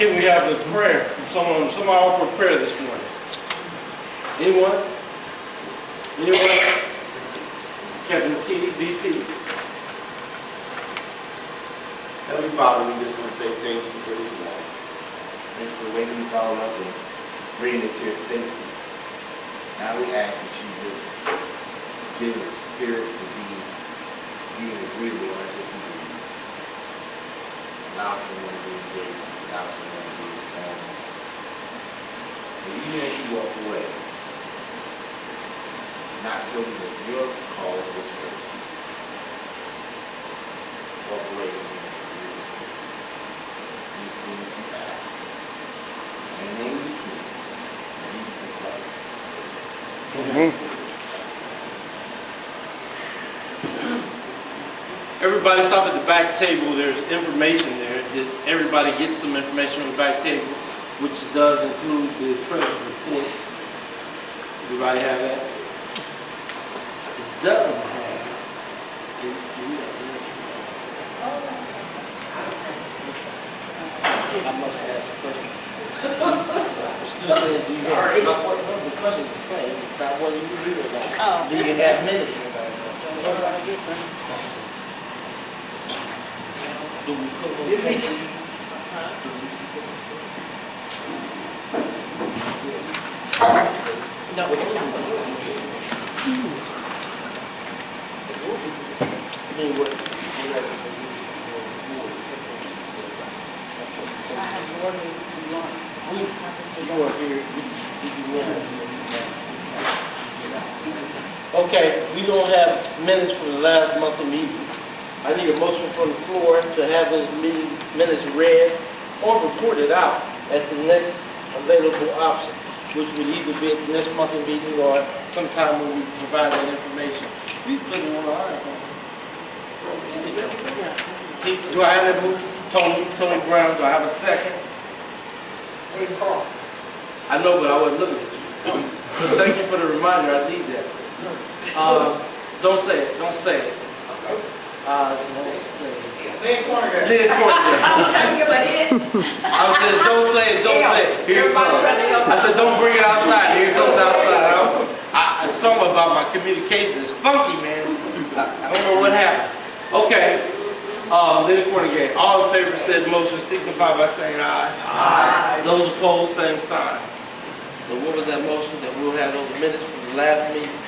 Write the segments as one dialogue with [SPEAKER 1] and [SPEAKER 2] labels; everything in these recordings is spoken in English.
[SPEAKER 1] Can we have a prayer from someone? Somebody offer a prayer this morning. Anyone? Anyone? Captain T, DC.
[SPEAKER 2] Heavenly Father, we just want to say thank you for this morning. Thanks for waking us all up and bringing us here safely. Now we ask that you just give us spirit to be agreeable unto you. Allow someone to be engaged, allow someone to be informed. And even as you walk away, not knowing that your call was first. Walk away with me. These things you have. In the name of the King, Jesus Christ.
[SPEAKER 1] Everybody stop at the back table. There's information there. Just everybody gets some information on the back table, which does include the treasurer's report. Everybody have that? It doesn't have. I must ask a question. Still says, do you have the question to say? It's not what you read about. Do you have minutes? Do we put those Okay, we don't have minutes from the last monthly meeting. I need a motion from the floor to have those meeting minutes read or reported out at the next available option, which would either be at the next monthly meeting or sometime when we provide that information. We put it on the line. Do I have that move? Tony Brown, do I have a second? I know, but I wasn't looking at you. Thank you for the reminder, I need that. Don't say it, don't say it. Lynn Cornigan. I said, don't say it, don't say it. Here it comes. I said, don't bring it outside. Here it comes outside. Something about my communication is funky, man. I don't know what happened. Okay. Lynn Cornigan. All in favor said motion signify by saying aye. Aye. Those opposed, same sign. So what was that motion that we'll have those minutes from the last meeting?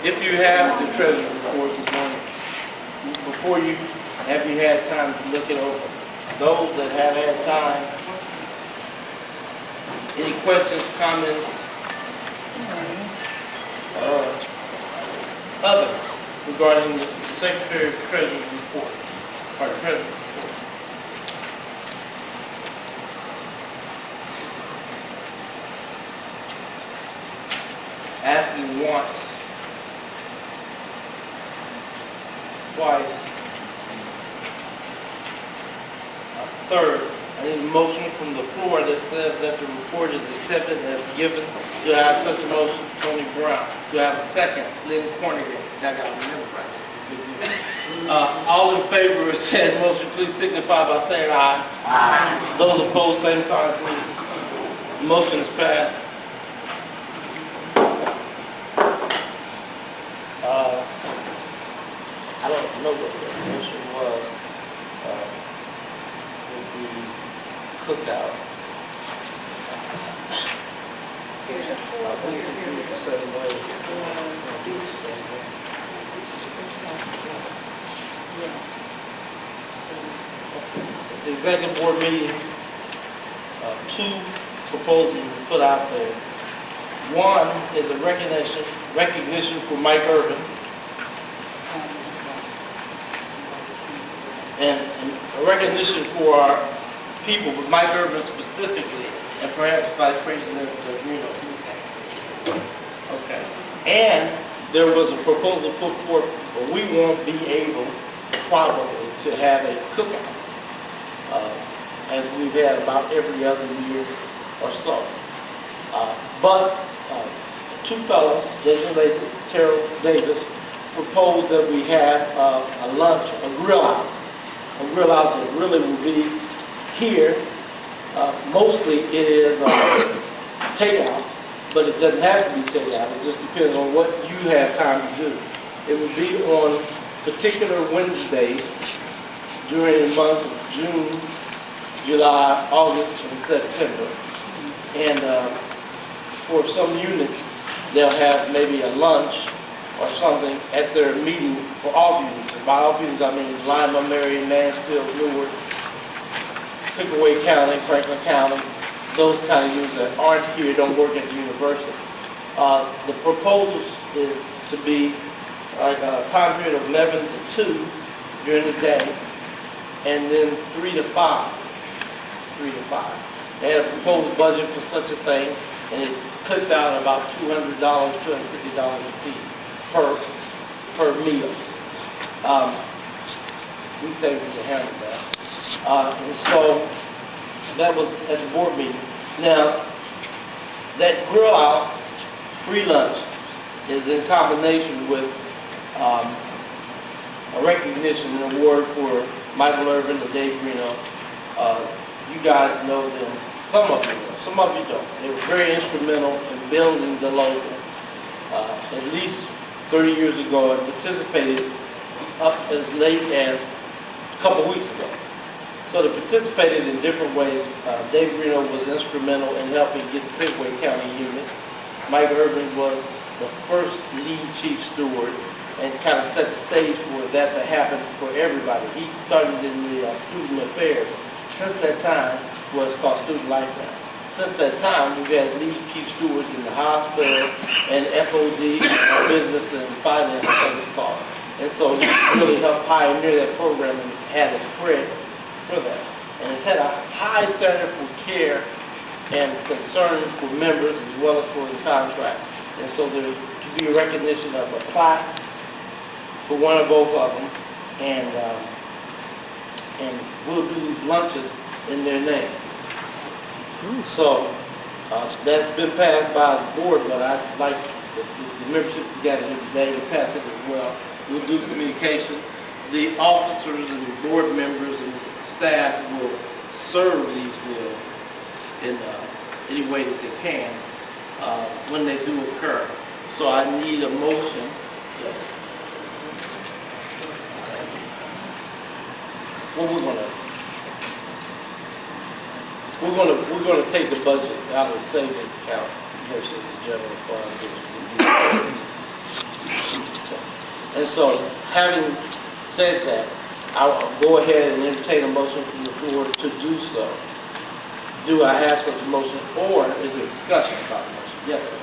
[SPEAKER 1] If you have the treasurer's report this morning, before you, have you had time to look it over? Those that have had time, any questions, comments, others regarding the Secretary of Treasurer's report, or the Treasurer's report? Asking once, twice, a third. I need a motion from the floor that says that the report is accepted as given. Do I have such a motion? Tony Brown. Do I have a second? Lynn Cornigan. That got me right. All in favor of said motion, please signify by saying aye. Aye. Those opposed, same sign, please. Motion is passed. I don't know what the motion was with the cookout. The executive board meeting, two proposals were put out there. One is a recognition for Mike Urban, and a recognition for our people, but Mike Urban specifically, and perhaps Vice President Reno. Okay. And there was a proposal put forth, but we won't be able probably to have a cookout, as we've had about every other year or so. But two fellows, Jason Latham, Terrell Davis,
[SPEAKER 3] propose that we have a lunch, a grill out. A grill out that really will be here. Mostly it is takeout, but it doesn't have to be takeout. It just depends on what you have time to do. It will be on particular Wednesdays during the months of June, July, August, and September. And for some units, they'll have maybe a lunch or something at their meeting for all units. And by all units, I mean Lima, Marion, Mansfield, Newark, Pickaway County, Franklin County, those kind of units that aren't here, don't work at the university. The proposal is to be like a time period of 11 to 2 during the day, and then 3 to 5. 3 to 5. They have a proposed budget for such a thing, and it cuts out about $200, $250 a piece per meal. We think we can handle that. And so that was at the board meeting. Now, that grill out free lunch is in combination with a recognition and award for Michael Irvin and Dave Greeno. You guys know them. Some of you know. Some of you don't. They were very instrumental in building the local. At least 30 years ago, and participated up as late as a couple weeks ago. So they participated in different ways. Dave Greeno was instrumental in helping get the Pickaway County unit. Mike Irvin was the first lead chief steward and kind of set the stage for that to happen for everybody. He started in the student affairs. Since that time, was called Student Lifetime. Since that time, we've had lead chief stewards in the hospital and FOD, business and finance, as it's called. And so he really helped pioneer that program and had a spread for that. And it's had a high standard for care and concern for members as well as for the contract. And so there to be a recognition of a plaque for one or both of them, and we'll do lunches in their name. So that's been passed by the board, but I'd like the membership together here today to pass it as well. We'll do communication. The officers and the board members and staff will serve these meals in any way that they can when they do occur. So I need a motion. Well, we're gonna take the budget out of the savings account versus the general fund. And so, having said that, I'll go ahead and entertain a motion from the floor to do so. Do I have such a motion, or is there discussion about the motion? Yes, sir.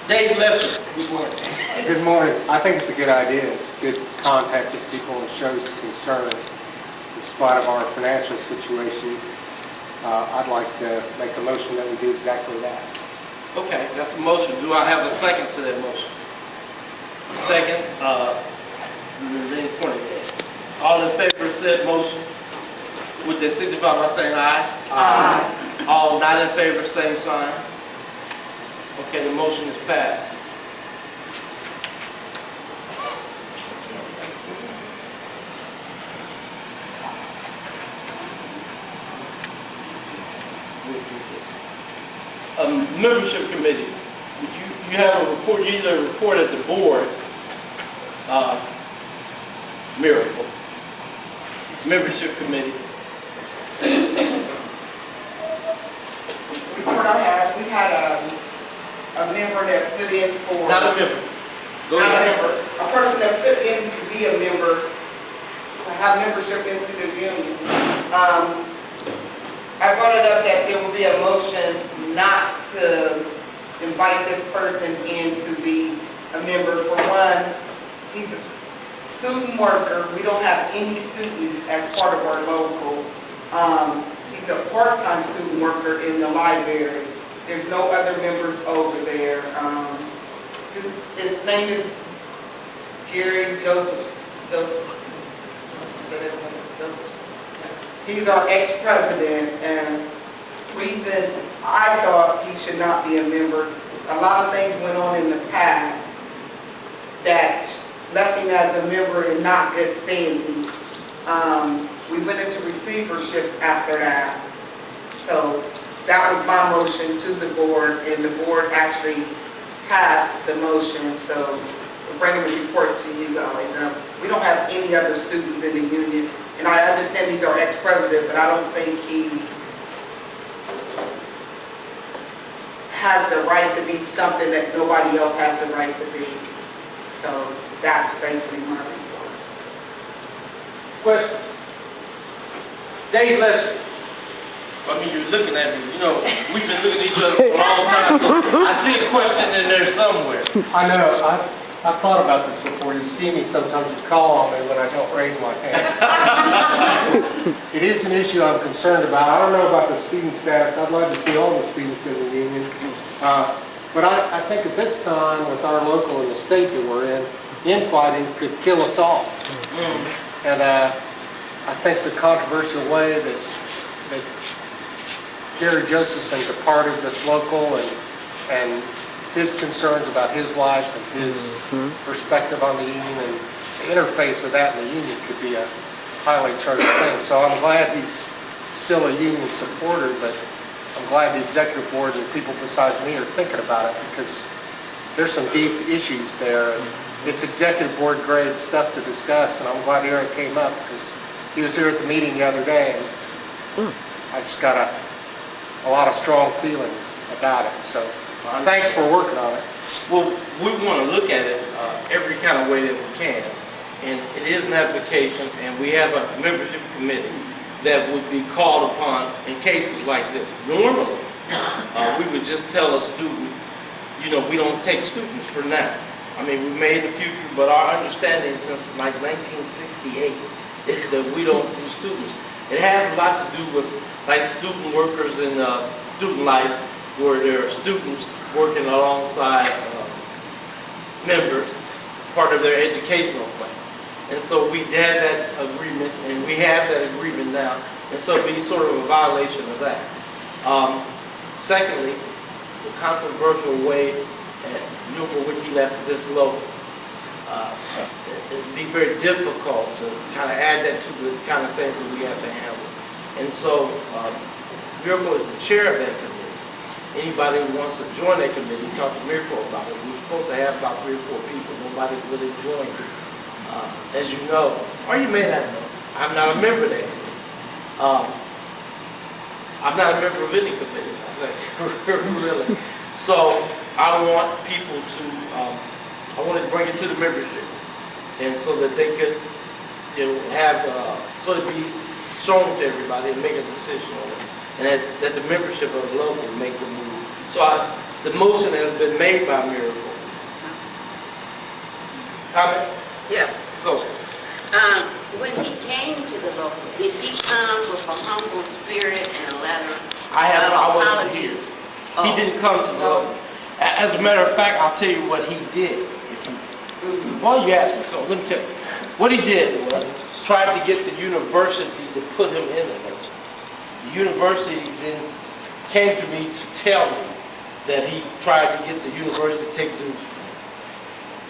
[SPEAKER 3] Dave Lester, good morning.
[SPEAKER 4] Good morning. I think it's a good idea. It's good to contact the people and show concern. In spite of our financial situation, I'd like to make a motion that we do exactly that.
[SPEAKER 3] Okay, that's a motion. Do I have a second to that motion? Second, any point there? All in favor of said motion, would they signify by saying aye? Aye. All not in favor, same sign. Okay, the motion is passed. Membership committee. You have a report, you either report at the board, Miracle. Membership committee.
[SPEAKER 5] Report I have, we had a member that stood in for...
[SPEAKER 3] Not a member. Go
[SPEAKER 5] Not a
[SPEAKER 3] ahead.
[SPEAKER 5] member. A person that stood in to be a member, to have membership into the union. I brought it up that there will be a motion not to invite this person in to be a member. For one, he's a student worker. We don't have any students as part of our local. He's a part-time student worker in the library. There's no other members over there. His name is Jerry Joseph. He's our ex-president, and reason I thought he should not be a member, a lot of things went on in the past that left him a member in not good standing. We went into receivership after that. So that was my motion to the board, and the board actually passed the motion, so we're bringing the report to you guys. We don't have any other students in the union, and I understand he's our ex-president, but I don't think he has the right to be something that nobody else has the right to be. So that's basically my report.
[SPEAKER 1] Question. Dave Lester. I mean, you're looking at me, you know, we've been looking at each other for a long time. I see a question in there somewhere.
[SPEAKER 4] I know, I thought about this before. You see me sometimes, you call on me when I don't raise my hand. It is an issue I'm concerned about. I don't know about the student status. I'd love to see all the students in the union. But I think at this time, with our local and the state that we're in, infighting could kill us all. And I think the controversial way that Gary Josephson departed this local and his concerns about his life and his perspective on the union and the interface of that in the union could be a highly charged thing. So I'm glad he's still a union supporter, but I'm glad the executive board and people besides me are thinking about it, because there's some deep issues there. And it's executive board grade stuff to discuss, and I'm glad Eric came up, because he was here at the meeting the other day, and I just got a lot of strong feelings about it. So thanks for working on it.
[SPEAKER 1] Well, we want to look at it every kind of way that we can. And it is an application, and we have a membership committee that would be called upon in cases like this. Normally, we would just tell a student, you know, we don't take students for now. I mean, we may in the future, but our understanding since like 1968 is that we don't do students. It has a lot to do with like student workers in student life, where there are students working alongside members, part of their educational plan. And so we had that agreement, and we have that agreement now, and so it'd be sort of a violation of that. Secondly, the controversial way, for which he left this local, it'd be very difficult to kind of add that to the kind of things that we have to handle. And so, Miracle is the chair of that committee. Anybody who wants to join that committee, talk to Miracle about it. We're supposed to have about 3 or 4 people. Nobody's really joined. As you know, or you may not know, I'm not a member there. I'm not a member of any committee, I think, really. So I want people to, I want to bring it to the membership, and so that they could, you know, have, so it be shown to everybody and make a decision on it, and that the membership of the local make the move. So the motion has been made by Miracle. Comment?
[SPEAKER 6] Yeah.
[SPEAKER 1] Go.
[SPEAKER 6] When he came to the local, did he come with a humble spirit and a letter
[SPEAKER 1] I
[SPEAKER 6] of
[SPEAKER 1] wasn't
[SPEAKER 6] apology?
[SPEAKER 1] here. He didn't come to the local. As a matter of fact, I'll tell you what he did. Well, you asked me, so let me tell you. What he did was tried to get the university to put him in the local. The university then came to me to tell me that he tried to get the university to take dues.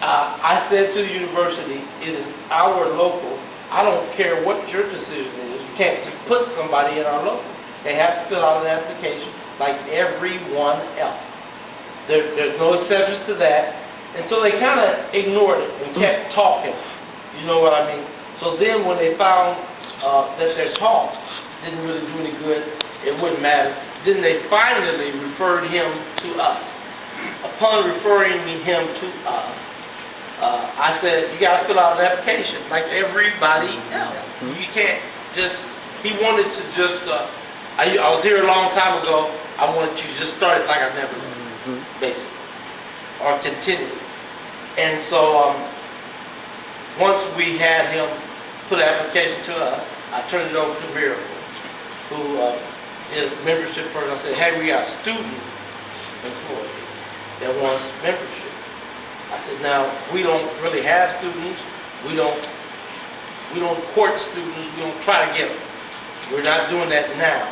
[SPEAKER 1] I said to the university, it is our local. I don't care what your decision is. You can't just put somebody in our local. They have to fill out an application like everyone else. There's no exceptions to that. And so they kind of ignored it and kept talking. You know what I mean? So then when they found that their talk didn't really do any good, it wouldn't matter, then they finally referred him to us. Upon referring him to us, I said, you got to fill out an application like everybody else. You can't just, he wanted to just, I was here a long time ago, I wanted you to just start it like I never did, basically, or continue. And so, once we had him put an application to us, I turned it over to Miracle, who is membership person. I said, hey, we got a student employee that wants membership. I said, now, we don't really have students. We don't court students. We don't try to get them. We're not doing that now.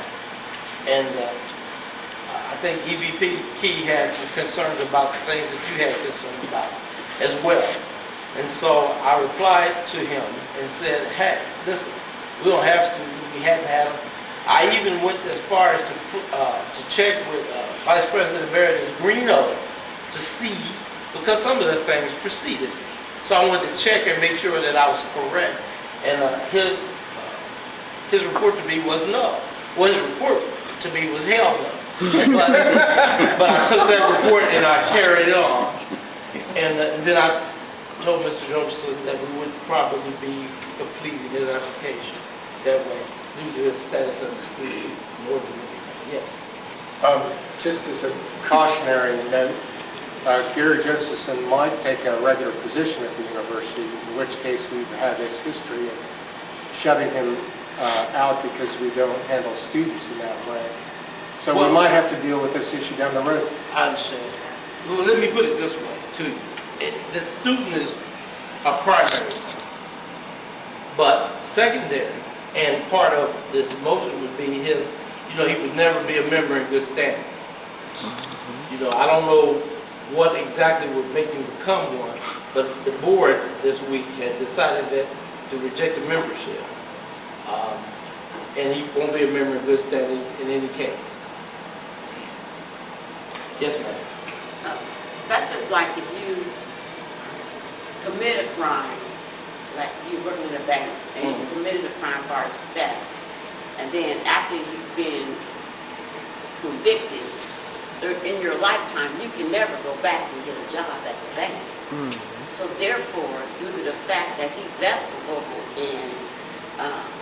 [SPEAKER 1] And I think EVP Key had some concerns about the things that you had concerns about as well.
[SPEAKER 3] And so I replied to him and said, hey, listen, we don't have students, we haven't had them. I even went as far as to check with Vice President Emeritus Greeno to see, because some of the things preceded me. So I wanted to check and make sure that I was correct. And his report to me was no. Well, his report to me was hell no. but I took that report and I carried it on. And then I told Mr. Joseph that we would probably be completing his application that way, due to his status of the school, more than anything. Yes.
[SPEAKER 4] Just as a cautionary note, Gary Josephson might take a regular position at the university, in which case we've had this history of shutting him out because we don't handle students in that way. So we might have to deal with this issue down the road.
[SPEAKER 3] I understand. Well, let me put it this way to you. The student is a primary, but secondary, and part of this motion would be his, he would never be a member in good standing. I don't know what exactly would make him become one, but the board this week had decided that to reject the membership. And he won't be a member in good standing in any case. Yes, ma'am.
[SPEAKER 6] That's just like if you commit a crime, like you work in a bank, and you committed a crime for theft, and then after you've been convicted, in your lifetime, you can never go back and get a job at the bank. So therefore, due to the fact that he left the local in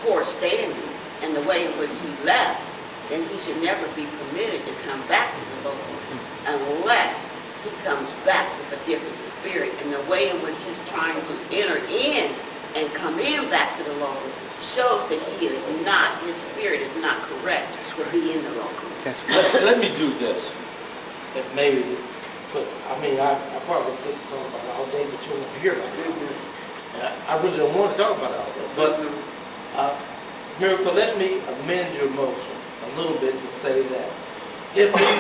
[SPEAKER 6] poor standing, and the way in which he left, then he should never be permitted to come back to the local unless he comes back with a different spirit. And the way in which he's trying to enter in and come in back to the local shows that he is not, his spirit is not correct to be in the local.
[SPEAKER 3] Let me do this. If maybe, I probably could talk about it all day, but you won't hear about it. I really don't want to talk about it all day. But, Miracle, let me amend your motion a little bit to say that if he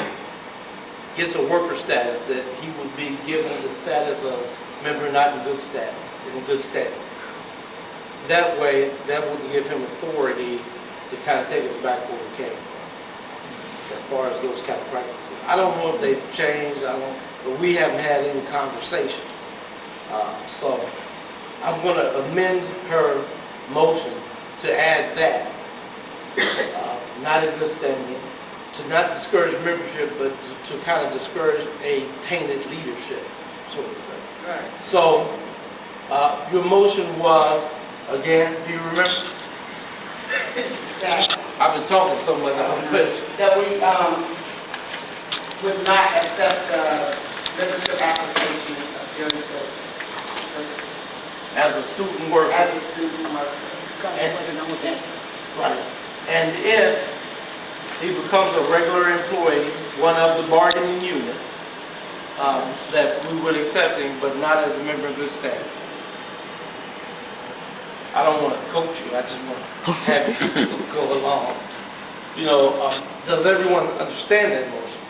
[SPEAKER 3] gets a worker status, that he would be given the status of member not in good status, in good status. That way, that would give him authority to kind of take us back where we came from, as far as those kind of practices. I don't know if they've changed, but we haven't had any conversation. So I'm going to amend her motion to add that, not in good standing, to not discourage membership, but to kind of discourage a tainted leadership, sort of thing.
[SPEAKER 5] Right.
[SPEAKER 3] So your motion was, again, do you remember? I've been talking so much, I'm finished.
[SPEAKER 5] That we would not accept the membership application of Joseph
[SPEAKER 3] As a student worker.
[SPEAKER 5] as a student worker.
[SPEAKER 3] Right. And if he becomes a regular employee, one of the bargaining unit, that we would accept him, but not as a member of good standing. I don't want to coach you, I just want to have you go along. Does everyone understand that motion?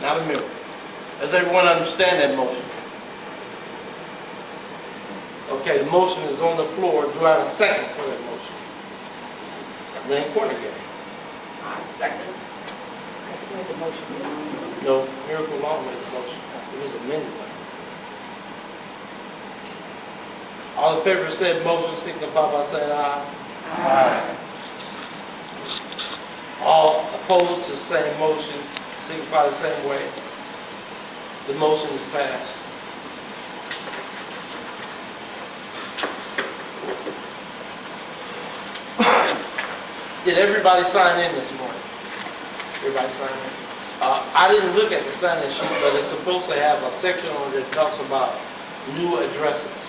[SPEAKER 3] Not a member. Does everyone understand that motion? Okay, the motion is on the floor. Do I have a second for that motion? Lynn Cornigan.
[SPEAKER 5] Second.
[SPEAKER 6] The motion.
[SPEAKER 3] No, Miracle Law made the motion. It was amended. All in favor of said motion, signify by saying aye.
[SPEAKER 4] Aye.
[SPEAKER 3] All opposed to the same motion, signify the same way. The motion is passed. Did everybody sign in this morning? Everybody sign in? I didn't look at the sign-in sheet, but it's supposed to have a section on it that talks about new addresses.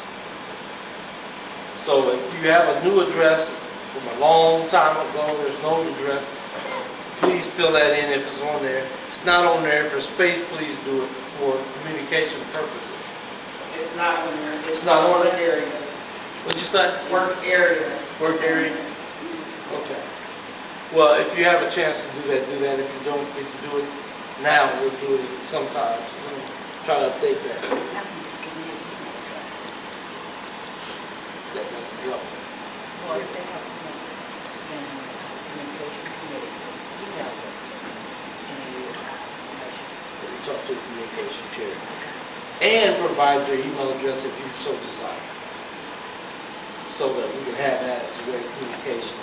[SPEAKER 3] So if you have a new address from a long time ago, there's no address, please fill that in if it's on there. If it's not on there, for space, please do it for communication purposes.
[SPEAKER 5] It's not on there.
[SPEAKER 3] It's not on
[SPEAKER 5] Work
[SPEAKER 3] there?
[SPEAKER 5] area.
[SPEAKER 3] What'd you say?
[SPEAKER 5] Work area.
[SPEAKER 3] Work area? Okay. Well, if you have a chance to do that, do that. If you don't get to do it now, we'll do it sometimes. try to update that. That doesn't help.
[SPEAKER 5] Or if they have, then communication committee, email them.
[SPEAKER 3] We talk to the communication chair. And provide their email address if you so desire. So that we can have that as a way of communication.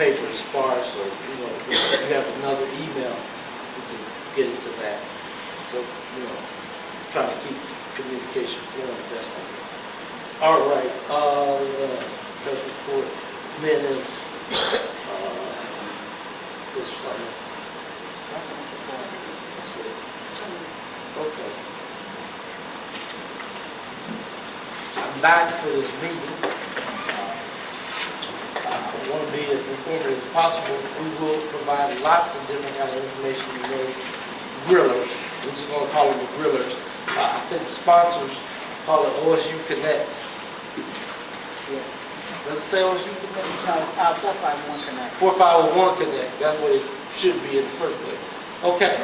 [SPEAKER 3] Paper is sparse, or, if you have another email, we can get into that. So, trying to keep communication flowing the best I can. All right, press report, minutes, this summer. That's it. Okay. I'm back for this meeting. I want to be as informative as possible. We will provide lots of different kind of information. Grillers. We're just going to call them the grillers. I think the sponsors call it OSU Connect. Yeah. Let's say OSU Connect.
[SPEAKER 5] 451 Connect.
[SPEAKER 3] 4501 Connect. That's what it should be in the first place. Okay.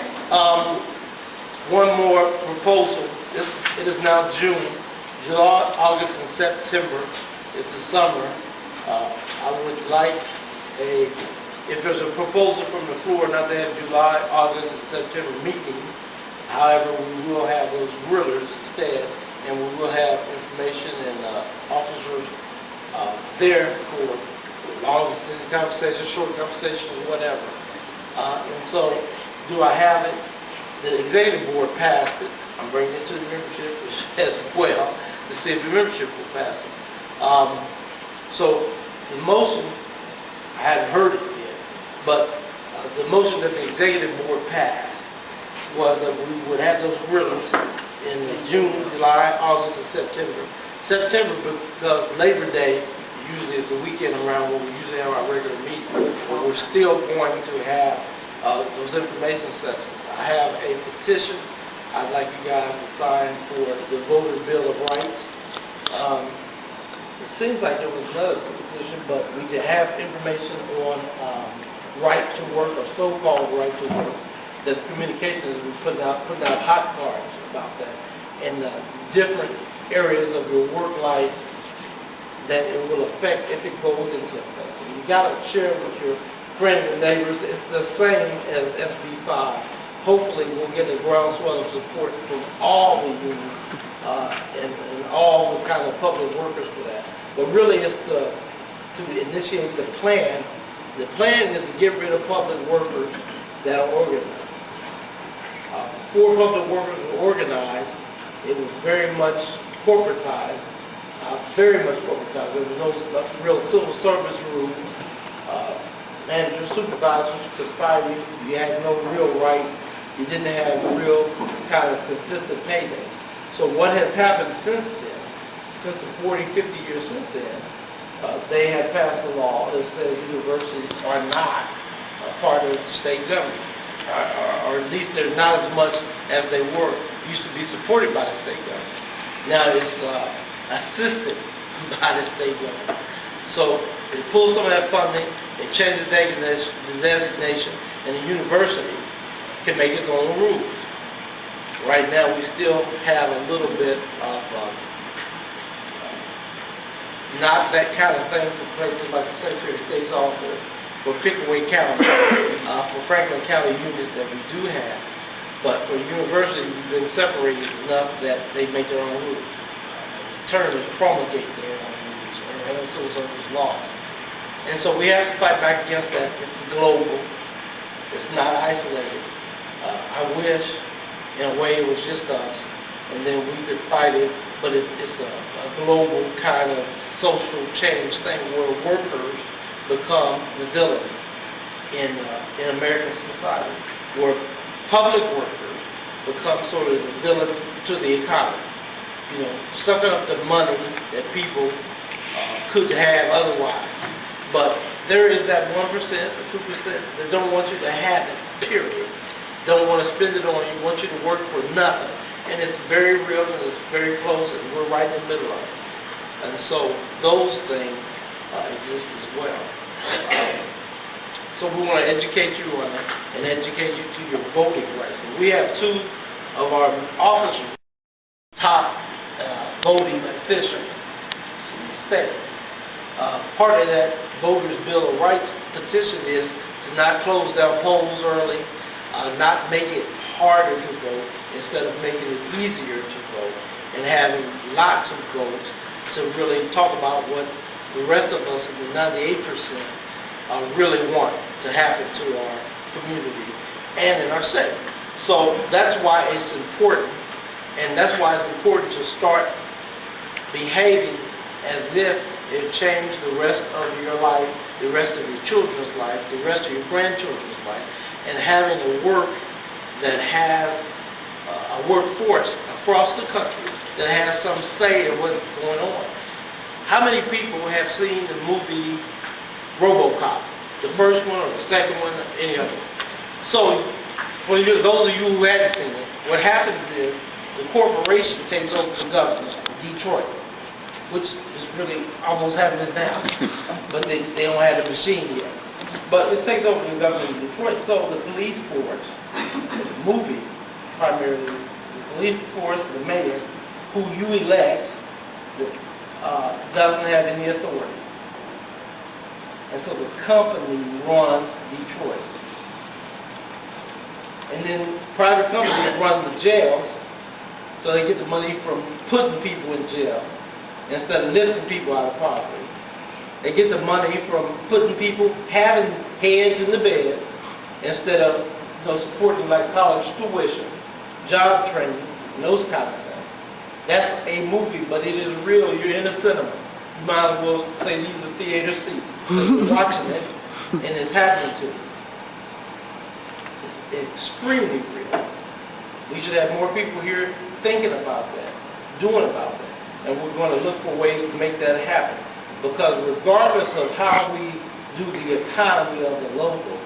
[SPEAKER 3] One more proposal. It is now June. July, August, and September is the summer. I would like if there's a proposal from the floor, not to have July, August, and September meetings. However, we will have those grillers instead, and we will have information and officers there for long conversations, short conversations, whatever. And so, do I have it? The executive board passed it. I'm bringing it to the membership as well to see if the membership will pass it. So the motion, I hadn't heard it yet, but the motion that the executive board passed was that we would have those grillers in June, July, August, and September. September, because Labor Day usually is the weekend around when we usually have our regular meeting, but we're still going to have those information sessions. I have a petition I'd like you guys to sign for the Voter Bill of Rights. It seems like there was another petition, but we can have information on right to work, or so-called right to work. The communications, we putting out hot cards about that in different areas of your work life that it will affect if it goes into effect. You got to share with your friends and neighbors. It's the same as SB 5. Hopefully we'll get a groundswell of support from all the unions and all the kind of public workers for that. But really it's to initiate the plan. The plan is to get rid of public workers that are organized. Before public workers were organized, it was very much corporatized, There was no real civil service rules. Managers, supervisors could fire you. You had no real rights. You didn't have real kind of consistent payment. So what has happened since then, since the 40, 50 years since then, they have passed a law that says universities are not a part of the state government, or at least they're not as much as they were. Used to be supported by the state government. Now it's assisted by the state government. So they pull some of that funding, they change the designation, and the university can make its own rules. Right now, we still have a little bit of not that kind of thing for places like the Secretary of State's office, for Pickaway County, for Franklin County units that we do have. But for universities, we've been separated enough that they make their own rules. The term is promulgate their own rules, or civil service laws. And so we have to fight back against that. It's global. It's not isolated. I wish, in a way, it was just us, and then we could fight it, but it's a global kind of social change thing where workers become the villains in American society, where public workers become sort of the villain to the economy. You know, sucking up the money that people could have otherwise. But there is that 1% or 2% that don't want you to have it, period. Don't want to spend it on you, want you to work for nothing. And it's very real and it's very close and we're right in the middle of it. And so those things exist as well. So we want to educate you on it and educate you to your voting rights. We have two of our officers top voting officials in the state. Part of that Voters Bill of Rights petition is to not close down polls early, not make it harder to vote instead of making it easier to vote, and having lots of votes to really talk about what the rest of us in the 98% really want to happen to our community and in our state. So that's why it's important, and that's why it's important to start behaving as if it changed the rest of your life, the rest of your children's life, the rest of your grandchildren's life, and having a work that has a workforce across the country that has some say in what's going on. How many people have seen the movie RoboCop? The first one or the second one, or any of them? So, for you, those of you who haven't seen it, what happens is the corporation takes over the government of Detroit, which is really almost happening now, but they don't have the machine yet. But it takes over the government of Detroit, so the police force, the movie, primarily, the police force, the mayor, who you elect, doesn't have any authority. And so the company runs Detroit. And then private companies run the jails, so they get the money from putting people in jail instead of lifting people out of poverty. They get the money from putting people, having heads in the bed, instead of supporting like college tuition, job training, and those kind of things. That's a movie, but it is real. You're in a cinema. You might as well say these are theater seats. You're watching it, and it's happening to you. It's extremely real. We should have more people here thinking about that, doing about that. And we're going to look for ways to make that happen. Because regardless of how we do the economy of the local,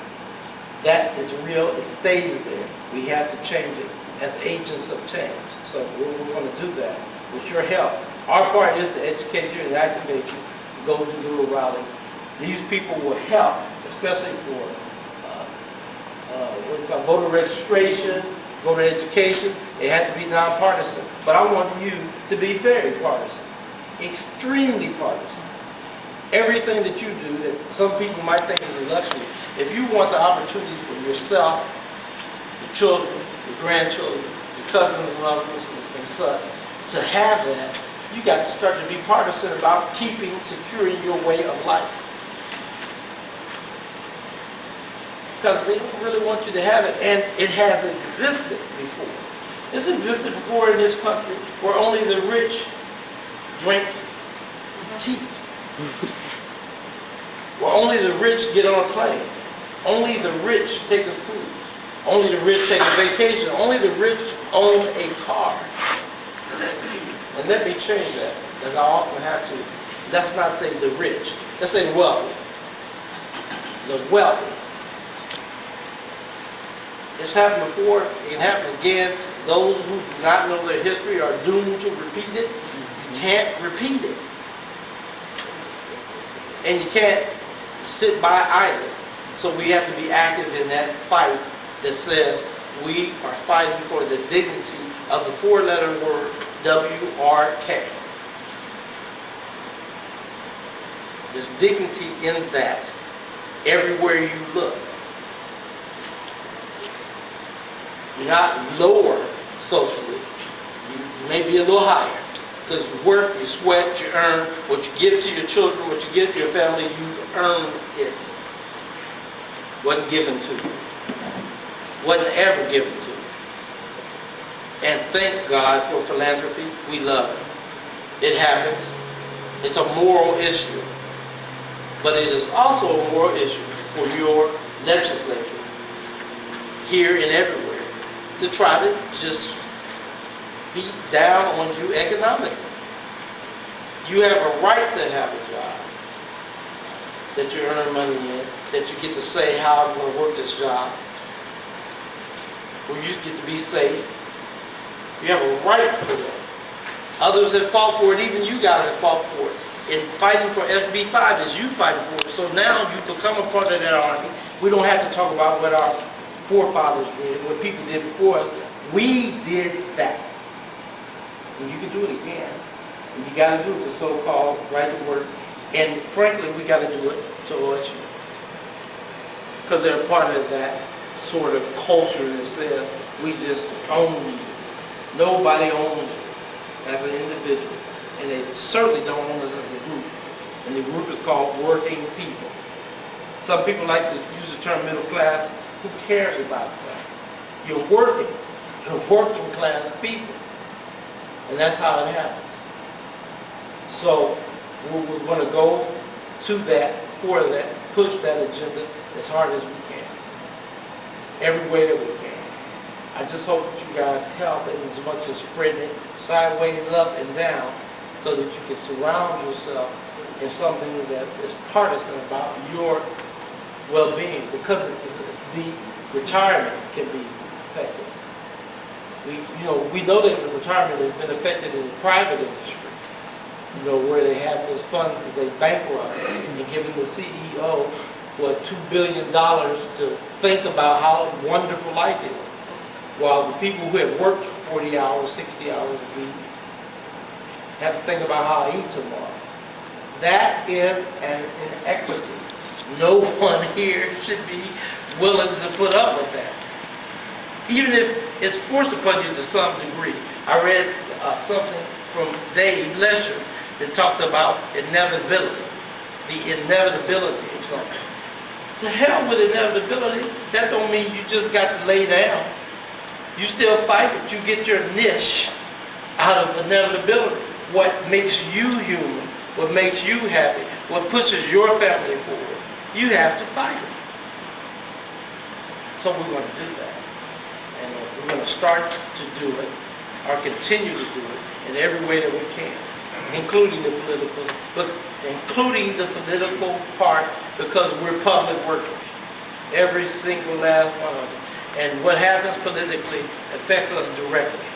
[SPEAKER 3] that is real, it stays there. We have to change it as agents of change. So we're going to do that with your help. Our part is to educate you and activate you, go to do a rally. These people will help, especially for voter registration, voter education. It has to be nonpartisan. But I want you to be very partisan, extremely partisan. Everything that you do that some people might think is a luxury, if you want the opportunity for yourself, your children, your grandchildren, your cousins, loved ones, and such, to have that, you got to start to be partisan about securing your way of life. Because they don't really want you to have it, and it has existed before. It's existed before in this country where only the rich drink tea. Where only the rich get on a plane. Only the rich take a cruise. Only the rich take a vacation. Only the rich own a car. And let me change that, as I often have to. Let's not say the rich. Let's say wealthy. The wealthy. It's happened before. It can happen again. Those who do not know their history are doomed to repeat it. You can't repeat it. And you can't sit by idle. So we have to be active in that fight that says we are fighting for the dignity of the four-letter word WRK. There's dignity in that everywhere you look. You're not lower socially. You may be a little higher. Because you work, you sweat, you earn. What you give to your children, what you give to your family, you earn it. Wasn't given to you. Wasn't ever given to you. And thank God for philanthropy. We love it. It happens. It's a moral issue. But it is also a moral issue for your legislature, here and everywhere, to try to just beat down on you economically. You have a right to have a job that you earn money in, that you get to say how I'm going to work this job, where you get to be safe. You have a right for that. Others have fought for it, even you guys have fought for it. In fighting for SB 5 is you fighting for it. So now you become a part of that army. We don't have to talk about what our forefathers did, what people did before us. We did that. and you can do it again. And you gotta do the so-called right to work, and frankly, we gotta do it to OSU. Because they're part of that sort of culture that says we just own you. Nobody owns you as an individual, and they certainly don't own us as a group. And the group is called working people. Some people like to use the term middle class. Who cares about that? You're working. You're working class people. And that's how it happens. So we're going to go to that, for that, push that agenda as hard as we can. Every way that we can. I just hope that you guys help in as much as spreading it sideways, up and down, so that you can surround yourself in something that is partisan about your well-being, because the retirement can be affected. We know that the retirement has been affected in the private industry, where they have those funds that they bankrupt and giving the CEO, $2 billion to think about how wonderful life is, while the people who have worked 40 hours, 60 hours a week have to think about how I eat tomorrow. That is an inequity. No one here should be willing to put up with that. Even if it's forced upon you to some degree. I read something from Dave Lesher that talked about inevitability, the inevitability of something. To hell with inevitability, that don't mean you just got to lay down. You still fight it. You get your niche out of inevitability. What makes you human, what makes you happy, what pushes your family forward, you have to fight it. So we're going to do that. And we're going to start to do it, or continue to do it, in every way that we can, including the political part, because we're public workers. Every single last one of them. And what happens politically affects us directly.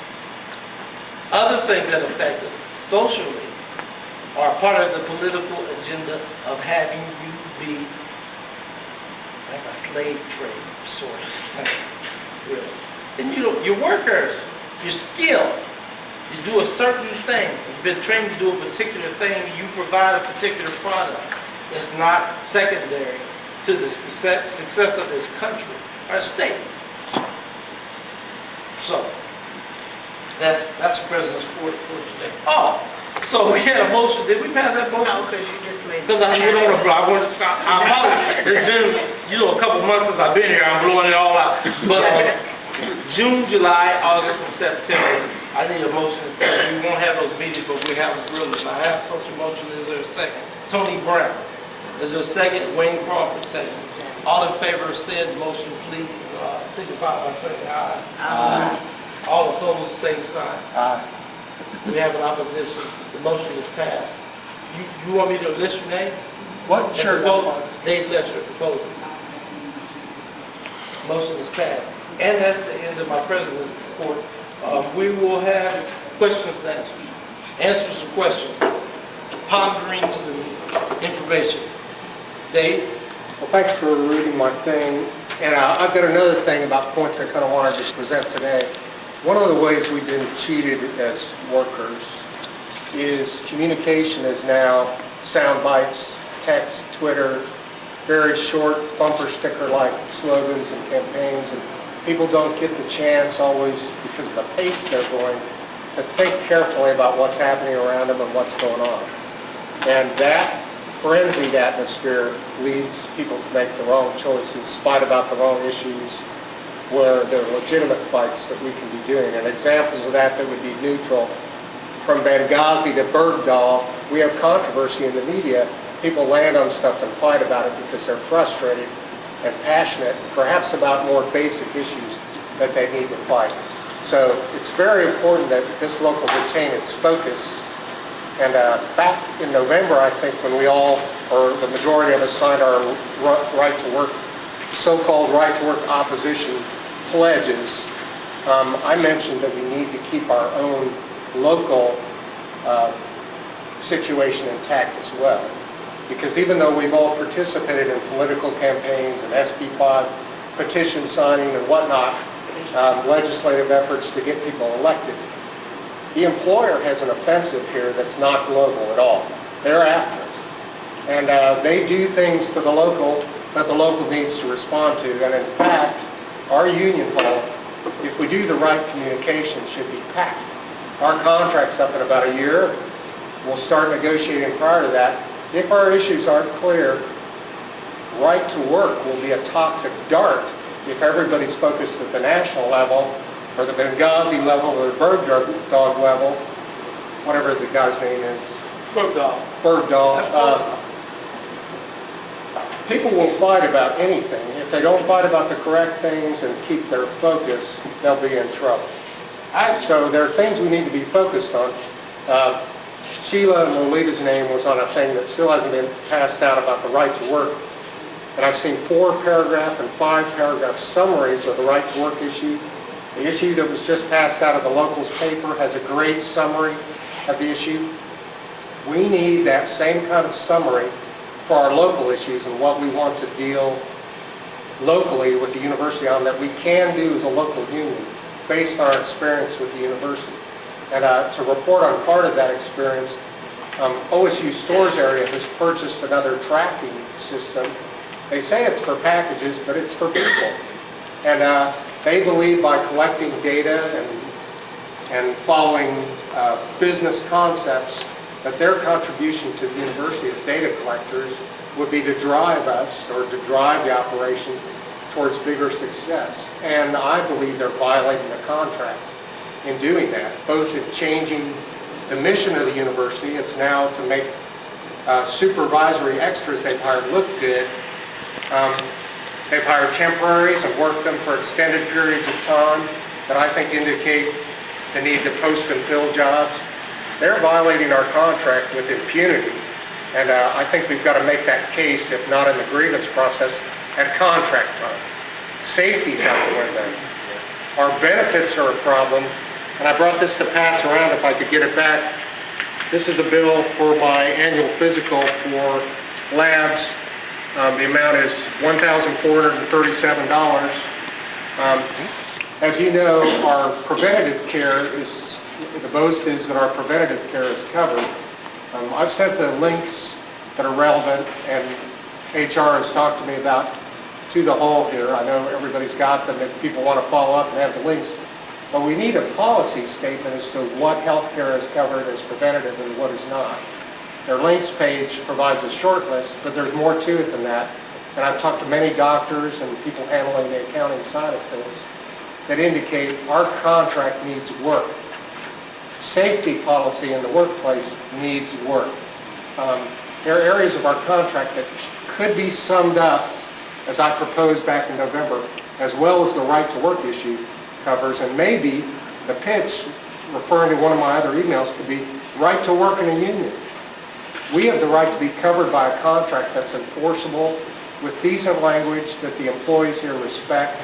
[SPEAKER 3] Other things that affect us socially are part of the political agenda of having you be like a slave trade, sort of. Really. And your workers, your skill, you do a certain thing. You've been trained to do a particular thing. You provide a particular product. It's not secondary to the success of this country or state. So, that's the President's report for today. Oh, so we had a motion. Did we pass that motion?
[SPEAKER 6] No, because you just made.
[SPEAKER 3] Because I went on a block. I apologize. It's been, a couple months since I've been here. I'm blowing it all out. But June, July, August, and September, I need a motion. We won't have those meetings, but we have them really. I have such a motion. Is there a second? Tony Brown. Is there a second? Wayne Crawford, second. All in favor of said motion, please signify by saying aye. Aye. All opposed, same sign.
[SPEAKER 4] Aye.
[SPEAKER 3] We have an opposition. The motion is passed. You want me to list your name?
[SPEAKER 4] What? Sure.
[SPEAKER 3] Dave Lesher proposes. Motion is passed. And that's the end of my President's report. We will have questions and answers. Answers to questions. Pondering the information. Dave?
[SPEAKER 4] Well, thanks for reading my thing. And I've got another thing about points I kind of wanted to present today. One of the ways we've been cheated as workers is communication is now sound bites, text, Twitter, very short bumper sticker-like slogans and campaigns, and people don't get the chance always, because of the pace they're going, to think carefully about what's happening around them and what's going on. And that frenzied atmosphere leads people to make the wrong choices, fight about the wrong issues, where there are legitimate fights that we can be doing. And examples of that would be neutral. From Benghazi to Bergdahl, we have controversy in the media. People land on stuff and fight about it because they're frustrated and passionate, perhaps about more basic issues that they need to fight. So it's very important that this local retain its focus. And back in November, I think, when we all, or the majority of us, signed our right to work, so-called right to work opposition pledges, I mentioned that we need to keep our own local situation intact as well. Because even though we've all participated in political campaigns and SB 5 petition signing and whatnot, legislative efforts to get people elected, The employer has an offensive here that's not global at all. They're after us. And they do things to the local that the local needs to respond to. And in fact, our union hall, if we do the right communication, should be packed. Our contract's up in about a year. We'll start negotiating prior to that. If our issues aren't clear, right to work will be a toxic dart if everybody's focused at the national level, or the Benghazi level, or the bird dog level, whatever the guy's name is.
[SPEAKER 3] Bird dog.
[SPEAKER 4] Bird dog. People will fight about anything. If they don't fight about the correct things and keep their focus, they'll be in trouble. So there are things we need to be focused on. Sheila and Lolita's name was on a thing that still hasn't been passed out about the right to work. And I've seen 4-paragraph and 5-paragraph summaries of the right to work issue. The issue that was just passed out of the locals paper has a great summary of the issue. We need that same kind of summary for our local issues and what we want to deal locally with the university on that we can do as a local union based on our experience with the university. And to report on part of that experience, OSU Stores area has purchased another tracking system. They say it's for packages, but it's for people. And they believe by collecting data and following business concepts that their contribution to the university as data collectors would be to drive us, or to drive the operation towards bigger success. And I believe they're violating the contract in doing that, both in changing the mission of the university. It's now to make supervisory extras they've hired look good. They've hired temporaries and worked them for extended periods of time that I think indicate the need to post and fill jobs. They're violating our contract with impunity, and I think we've got to make that case, if not in the grievance process, at contract time. Safety's out the window. Our benefits are a problem, and I brought this to pass around if I could get it back. This is a bill for my annual physical for labs. The amount is $1,437. As you know, our preventative care is, the boast is that our preventative care is covered. I've sent the links that are relevant, and HR has talked to me about to the whole here. I know everybody's got them if people want to follow up and have the links. But we need a policy statement as to what health care is covered as preventative and what is not. Their links page provides a short list, but there's more to it than that. And I've talked to many doctors and people handling the accounting side of things that indicate our contract needs work. Safety policy in the workplace needs work. There are areas of our contract that could be summed up, as I proposed back in November, as well as the right to work issue covers, and maybe the pitch, referring to one of my other emails, could be right to work in a union. We have the right to be covered by a contract that's enforceable with decent language that the employees here respect,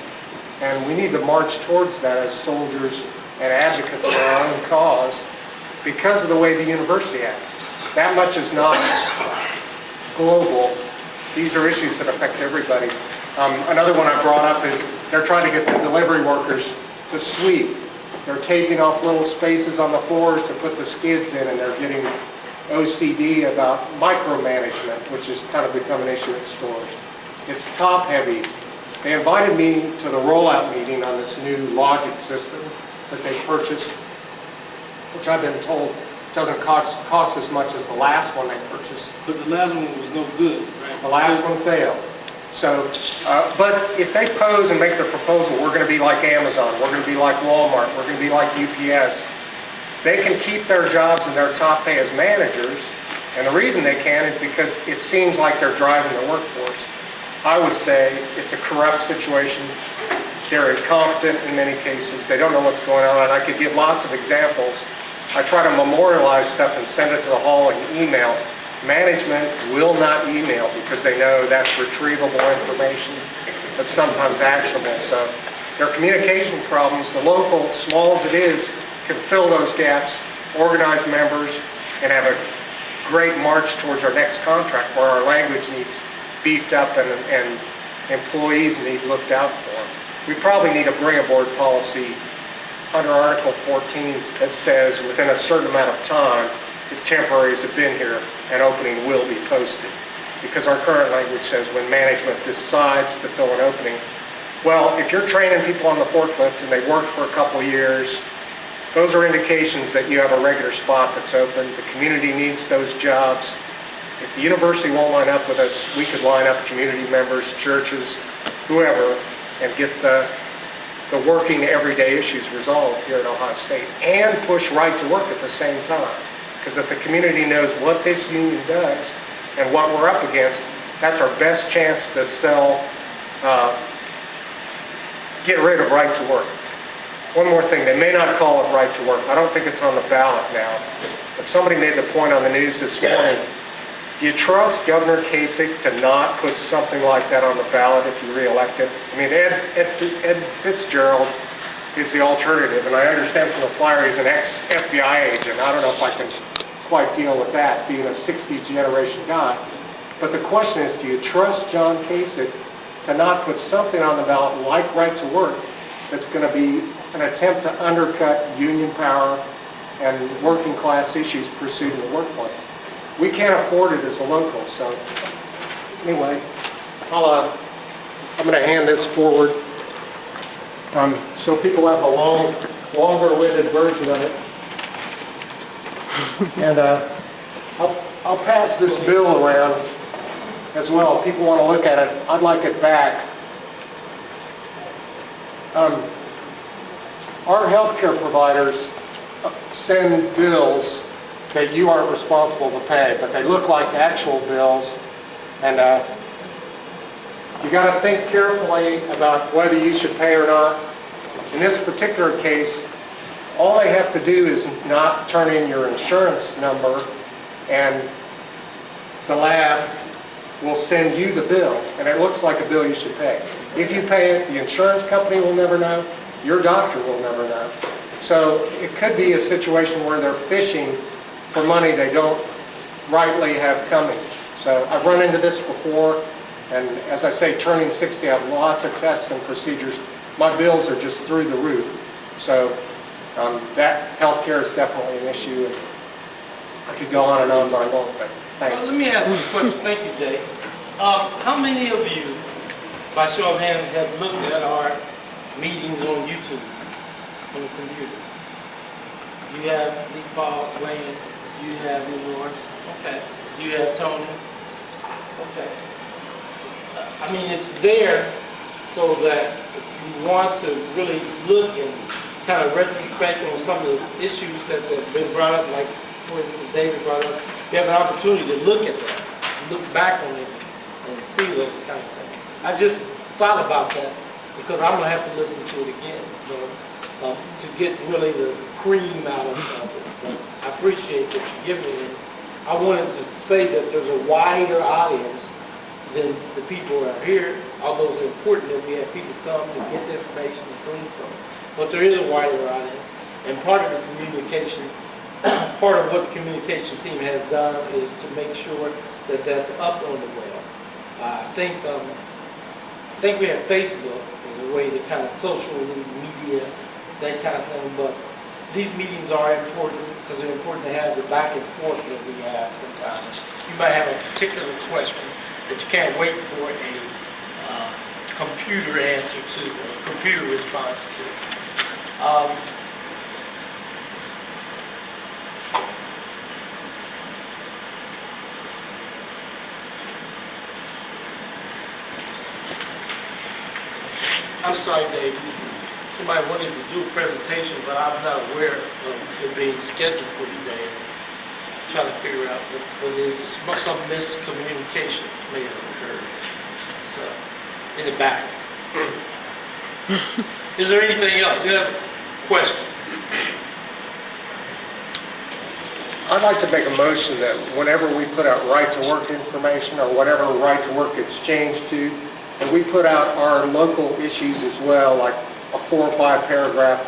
[SPEAKER 4] and we need to march towards that as soldiers and advocates for our own cause because of the way the university acts. That much is not global. These are issues that affect everybody. Another one I brought up is they're trying to get the delivery workers to sweep. They're taking off little spaces on the floors to put the skids in, and they're getting OCD about micromanagement, which has kind of become an issue at stores. It's top-heavy. They invited me to the rollout meeting on this new logic system that they purchased, which I've been told doesn't cost as much as the last one they purchased.
[SPEAKER 3] But the last one was no good, right?
[SPEAKER 4] The last one failed. So, but if they pose and make their proposal, we're going to be like Amazon, we're going to be like Walmart, we're going to be like UPS, they can keep their jobs and their top pay as managers, and the reason they can is because it seems like they're driving the workforce. I would say it's a corrupt situation. They're incompetent in many cases. They don't know what's going on, and I could give lots of examples. I try to memorialize stuff and send it to the hall in email. Management will not email because they know that's retrievable information that's sometimes actionable. So there are communication problems. The local, small as it is, can fill those gaps, organize members, and have a great march towards our next contract where our language needs beefed up and employees need looked out for. We probably need a bring aboard policy under Article 14, it says within a certain amount of time, if temporaries have been here, an opening will be posted. Because our current language says when management decides to fill an opening. Well, if you're training people on the forklift and they work for a couple of years, those are indications that you have a regular spot that's open. The community needs those jobs. If the university won't line up with us, we could line up community members, churches, whoever, and get the working everyday issues resolved here at Ohio State, and push right to work at the same time. Because if the community knows what this union does and what we're up against, that's our best chance to sell, get rid of right to work. One more thing, they may not call it right to work. I don't think it's on the ballot now. But somebody made the point on the news this morning. Do you trust Governor Kasich to not put something like that on the ballot if you re-elect him? I mean, Ed Fitzgerald is the alternative, and I understand from the flyer he's an ex-FBI agent. I don't know if I can quite deal with that, being a 60th generation guy. But the question is, do you trust John Kasich to not put something on the ballot like right to work that's going to be an attempt to undercut union power and working class issues pursued in the workplace? We can't afford it as a local, so anyway, I'm going to hand this forward so people have a longer-winded version of it. And I'll pass this bill around as well. If people want to look at it, I'd like it back. Our healthcare providers send bills that you aren't responsible to pay, but they look like actual bills, and you got to think carefully about whether you should pay or not. In this particular case, all they have to do is not turn in your insurance number, and the lab will send you the bill, and it looks like a bill you should pay. If you pay it, the insurance company will never know, your doctor will never know. So it could be a situation where they're fishing for money they don't rightly have coming. So I've run into this before, and as I say, turning 60, I have lots of tests and procedures. My bills are just through the roof. So that healthcare is definitely an issue, and I could go on and on, but I won't. But thanks.
[SPEAKER 3] Well, let me ask you a question. Thank you, Jay. How many of you, by show of hands, have looked at our meetings on YouTube, on the computer? You have Lee Paul, Wayne, you have Lenore, okay. You have Tony, okay. I mean, it's there so that if you want to really look and kind of retrospect on some of the issues that have been brought up, like for instance David brought up, you have an opportunity to look at that, look back on it, and see those kind of things. I just thought about that because I'm going to have to listen to it again, you know, to get really the cream out of it. But I appreciate that you give me it. I wanted to say that there's a wider audience than the people who are here, although it's important that we have people come to get the information and glean from it. But there is a wider audience, and part of the communication, part of what the communication team has done is to make sure that that's up on the web. I think we have Facebook as a way to kind of social media, that kind of thing, but these meetings are important because they're important to have the back and forth that we have sometimes. You might have a particular question that you can't wait for a computer answer to, or a computer response to. I'm sorry, Dave. Somebody wanted to do a presentation, but I'm not aware of it being scheduled for today. Trying to figure out what it is. Some miscommunication may have occurred. So, in the back. Is there anything else? Do you have a question?
[SPEAKER 4] I'd like to make a motion that whenever we put out right to work information or whatever right to work gets changed to, and we put out our local issues as well, like a 4 or 5 paragraph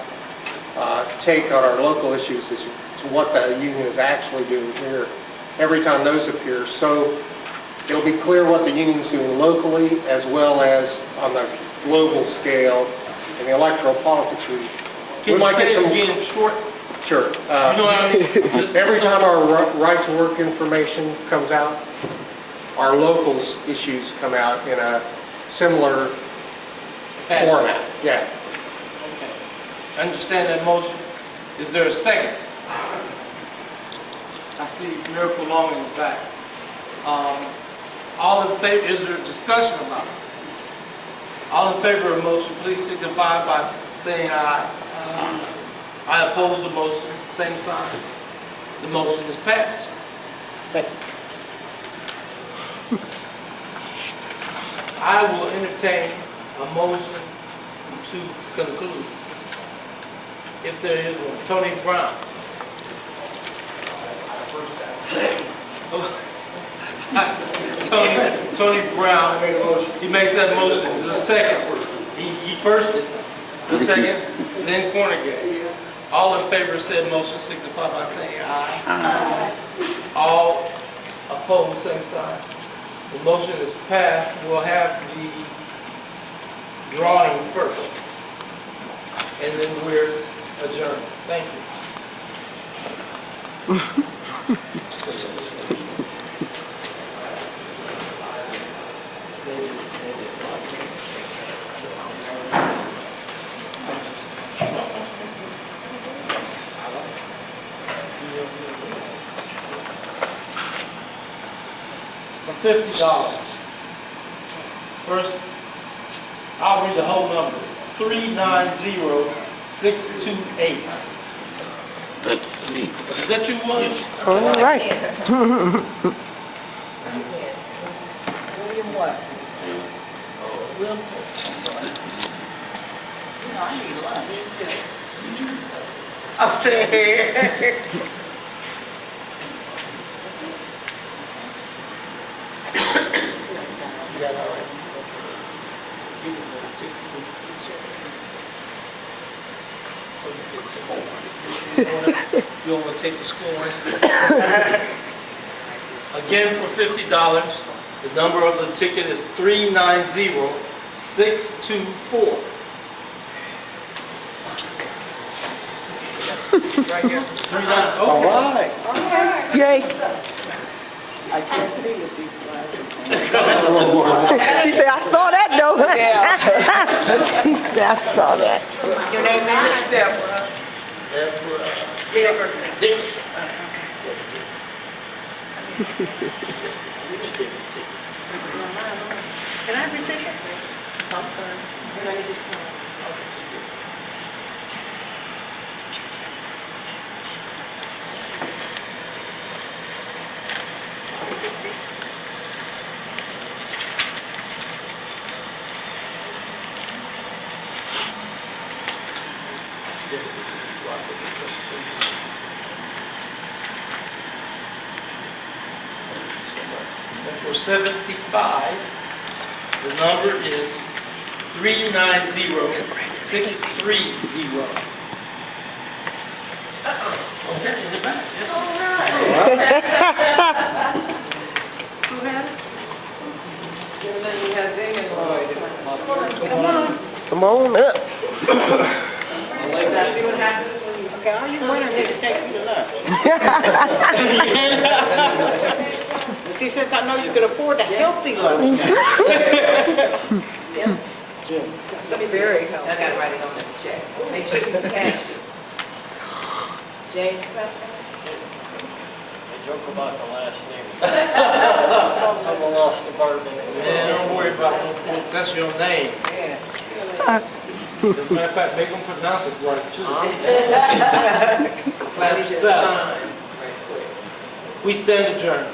[SPEAKER 4] take on our local issues as to what the union is actually doing here every time those appear. So it'll be clear what the union is doing locally as well as on the global scale in the electoral politics
[SPEAKER 1] Can you
[SPEAKER 4] might
[SPEAKER 1] say
[SPEAKER 4] get
[SPEAKER 1] it
[SPEAKER 4] some-
[SPEAKER 1] again short?
[SPEAKER 4] Sure.
[SPEAKER 1] You know what I mean?
[SPEAKER 4] Every time our right to work information comes out, our locals issues come out in a similar format. Yeah.
[SPEAKER 1] Okay. Understand that motion? Is there a second? I see Miracle Long in the back. All in favor, is there a discussion about it? All in favor of the motion, please signify by saying aye. I oppose the motion, same sign. The motion is passed. I will entertain a motion to conclude. If there is one. Tony Brown. Tony Brown, he makes that motion. The second, he first it. The second, then Cornegay. All in favor of said motion, signify by saying aye. Aye. All opposed, same sign. The motion is passed. We'll have the drawing first, and then we're adjourned. Thank you. For $50. First, I'll read the whole number. 390628. Is that you, William?
[SPEAKER 5] All right. William what? William. You know, I need lunch. Okay.
[SPEAKER 1] You want to take the scoring? Again, for $50, the number of the ticket is 390624. Right here.
[SPEAKER 4] All right.
[SPEAKER 5] Yay. I can't believe it. She said, I saw that though. She said, I saw that. Your name is Deborah.
[SPEAKER 1] Deborah.
[SPEAKER 5] Deborah. Can I retake it? I'm sorry.
[SPEAKER 1] And for 75, the number is 390630. Okay, in the back. Yes.
[SPEAKER 5] Who had it? You had Come on. Come on up. Okay, all you winners need to take me to lunch. See, since I know you can afford a healthy lunch. Jim. Very healthy. I gotta write it on the check. Make sure you cash it. James.
[SPEAKER 3] Joke about the last name. I'm a lost department.
[SPEAKER 1] Man, don't worry about it. That's your name.
[SPEAKER 5] Yeah.
[SPEAKER 1] As a matter of fact, make them pronounce it right, too. Class 7. We stand adjourned.